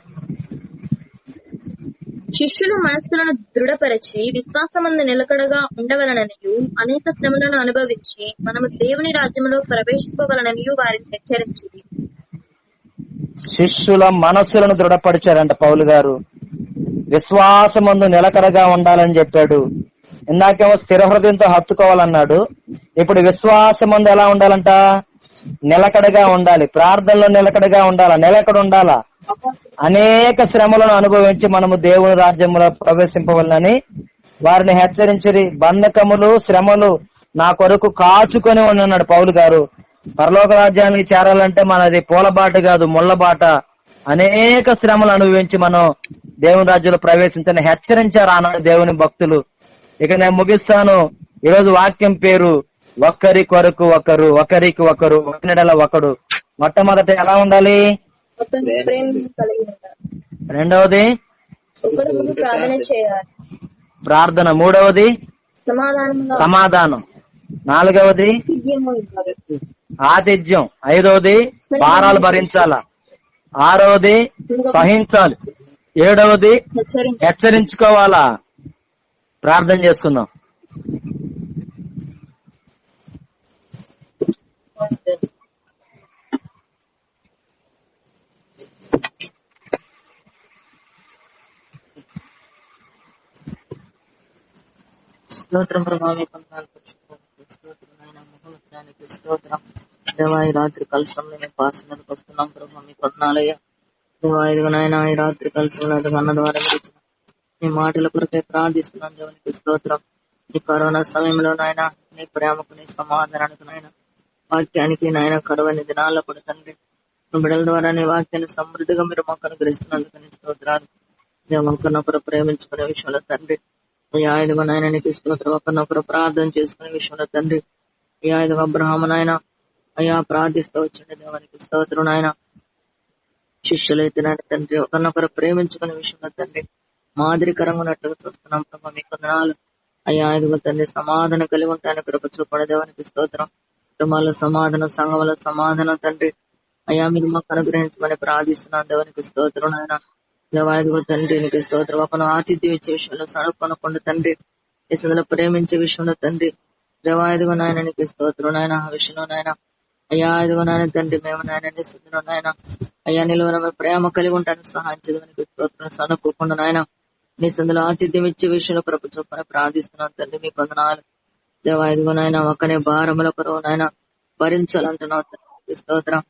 శిష్యులు మనస్సులను దృఢపరచి విశ్వాసమందు నిలకడగా ఉండవలననియు, అనేక శ్రమలను అనుభవించి మనము దేవుని రాజ్యములో ప్రవేశింపవలననియు వారిని హెచ్చరించింది. శిష్యుల మనస్సులను దృఢపరిచారంట పౌలు గారు. విశ్వాసమందు నిలకడగా ఉండాలని చెప్పాడు. ఇందాకేమో స్థిర హృదయంతో హత్తుకోవాలన్నాడు. ఇప్పుడు విశ్వాసమందు ఎలా ఉండాలంట? నిలకడగా ఉండాలి. ప్రార్థనలో నిలకడగా ఉండాలా, నిలకడ ఉండాలా. అనేక శ్రమలను అనుభవించి మనము దేవుని రాజ్యంలో ప్రవేశింపవలనని వారిని హెచ్చరించిరి. బంధకములు, శ్రమలు నా కొరకు కాచుకొని ఉన్నాడు పౌలు గారు. పరలోక రాజ్యానికి చేరాలంటే మనది పూలబాట కాదు, ముళ్ళబాట. అనేక శ్రమలు అనుభవించి మనం దేవుని రాజ్యంలో ప్రవేశించని హెచ్చరించారు ఆనాడు దేవుని భక్తులు. ఇక నేను ముగిస్తాను. ఈరోజు వాక్యం పేరు ఒక్కరి కొరకు ఒకరు, ఒకరికి ఒకరు, ఒకరినెడల ఒకడు. మొట్టమొదట ఎలా ఉండాలి? ప్రేమ కలిగి ఉండాలి. రెండవది ఒకరికొకరు ప్రార్థన చేయాలి. ప్రార్థన. మూడవది సమాధానం. నాలుగవది ఆతిథ్యం. ఐదవది భారాలు భరించాల. ఆరవది సహించాలి. ఏడవది హెచ్చరించుకోవాలా. ప్రార్థన చేసుకుందాం. స్తోత్రం ప్రభావి కొంతకాల స్తోత్రం ఆయన మహోత్సవానికి స్తోత్రం. దేవా ఈ రాత్రి కలుషంలో మేము పాసనకు వస్తున్నాం ప్రభావ. మీ పద్నాలయ్య దేవా ఇదిగోనైనా ఈ రాత్రి కలుషంలో అన్న ద్వారా ఇచ్చిన మీ మాటల కొరకే ప్రార్థిస్తున్నాం. దేవునికి స్తోత్రం. ఈ కరోనా సమయంలో నాయన నీ ప్రేమకు, నీ సమాధానానికి, నాయన వాక్యానికి, నాయన కరువని దినాల్లో కూడా తండ్రి బిడ్డల ద్వారా నీ వాక్యాన్ని సమృద్ధిగా మీరు మాకు అనుగ్రహిస్తున్నందుకు నీ స్తోత్రాలు. ఒకరినొకరు ప్రేమించుకునే విషయంలో తండ్రి ఈ ఆయుధగా నాయన నీకు స్తోత్రం. ఒకరినొకరు ప్రార్థన చేసుకునే విషయంలో తండ్రి ఈ ఆయుధగా అబ్రహాము నాయన అయ్యా ప్రార్థిస్తూ వచ్చిండే దేవానికి స్తోత్రం. నాయన శిష్యులైతే నాయన తండ్రి ఒకరినొకరు ప్రేమించుకునే విషయంలో తండ్రి మాదిరికరంగా ఉన్నట్టుగా చూస్తున్నాం ప్రభా. మీ వందనాలు అయ్యా. ఇదిగో తండ్రి, సమాధానం కలిగి ఉంటాను కృప చూపడ దేవానికి స్తోత్రం. కుటుంబాల్లో సమాధానం, సంఘంలో సమాధానం తండ్రి అయ్యా మీరు మాకు అనుగ్రహించమని ప్రార్థిస్తున్నాను దేవానికి స్తోత్రం. నాయన దేవా ఇదిగో తండ్రి నీకు స్తోత్రం. ఒకను ఆతిథ్యం ఇచ్చే విషయంలో సడుకొనకుండా తండ్రి, ఈ సందులో ప్రేమించే విషయంలో తండ్రి దేవా ఇదిగో నాయన నీకు స్తోత్రం. నాయన ఆ విషయంలో నాయన అయ్యా ఇదిగో నాయన తండ్రి మేము నాయన నీ సందులో నాయన అయ్యా నిలువన ప్రేమ కలిగి ఉంటాను సహాయం చేయడానికి స్తోత్రం. సనుకోకుండా నాయన నీ సందులో ఆతిథ్యం ఇచ్చే విషయంలో ప్రభు చొప్పున ప్రార్థిస్తున్నాను తండ్రి. మీ వందనాలు దేవా ఇదిగో నాయన ఒక్కనే భారముల కొరవు నాయన భరించాలంటున్నావు తండ్రి స్తోత్రం.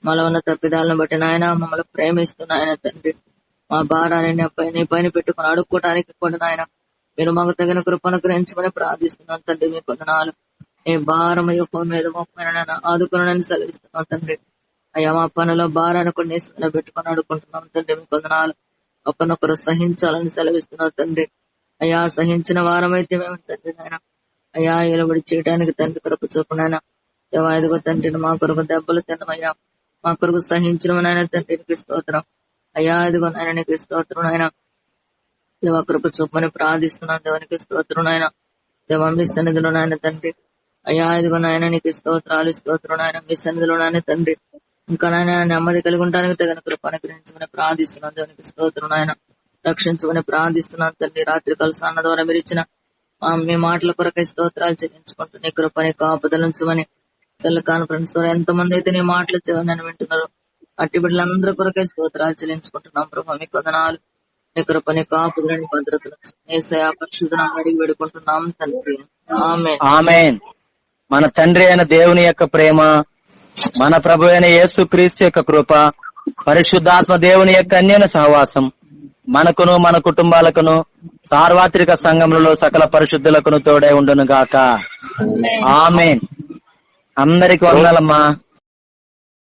మాలో ఉన్న తప్పిదాలను బట్టి నాయన మమ్మల్ని ప్రేమిస్తున్నాయన తండ్రి. మా భారాన్ని నీ పైన పెట్టుకుని అడుక్కోవడానికి కూడా నాయన మీరు మాకు తగిన కృపను గ్రహించమని ప్రార్థిస్తున్నాను తండ్రి. మీ వందనాలు. నీ భారం యొక్క మీద మొక్కనైనా ఆదుకునని సెలవిస్తున్నాను తండ్రి. అయ్యా మా పనుల భారాన్ని కొన్ని పెట్టుకుని అడుక్కుంటున్నాం తండ్రి. మీ వందనాలు. ఒకరినొకరు సహించాలని సెలవిస్తున్నావు తండ్రి. అయ్యా సహించిన వారమైతే మేము తండ్రి నాయన అయ్యా ఎలుబడి చేయడానికి తండ్రి కృప చొప్పునైనా దేవా ఇదిగో తండ్రి మా కొరకు దెబ్బలు తినమయ్యా, మా కొరకు సహించడం నాయన తండ్రి నీకు స్తోత్రం. అయ్యా ఇదిగో నాయన నీకు స్తోత్రం. నాయన దేవా కృప చొప్పుని ప్రార్థిస్తున్నాను దేవానికి స్తోత్రం. నాయన దేవా మీ సన్నిధిలో నాయన తండ్రి అయ్యా ఇదిగో నాయన నీకు స్తోత్రాలు స్తోత్రం. నాయన మీ సన్నిధిలో నాయన తండ్రి ఇంకా నాయన నెమ్మది కలిగి ఉండడానికి తగిన కృపను గ్రహించమని ప్రార్థిస్తున్నాను దేవానికి స్తోత్రం. నాయన రక్షించమని ప్రార్థిస్తున్నాను తండ్రి. రాత్రి కలిసి అన్న ద్వారా మీరు ఇచ్చిన మీ మాటల కొరకై స్తోత్రాలు చెల్లించుకుంటూ నీ కృపని కాపుదల ఉంచమని సెల్ కాన్ఫరెన్స్ ద్వారా ఎంతమంది అయితే నీ మాటలు నన్ను వింటున్నారు అట్టి బిడ్డలందరి కొరకై స్తోత్రాలు చెల్లించుకుంటున్నాం ప్రభా. మీ వందనాలు. నీ కృపని కాపుదలని భద్రతలు యేసయ్య పరిశుద్ధ అడిగి వేడుకుంటున్నాం తండ్రి. ఆమేన్. ఆమేన్. మన తండ్రి అయిన దేవుని యొక్క ప్రేమ, మన ప్రభు అయిన యేసు క్రీస్తు యొక్క కృప, పరిశుద్ధాత్మ దేవుని యొక్క అన్యోన్య సహవాసం మనకును మన కుటుంబాలకును సార్వత్రిక సంఘములలో సకల పరిశుద్ధులకును తోడే ఉండును గాక. ఆమేన్. అందరికి వందనమ్మా.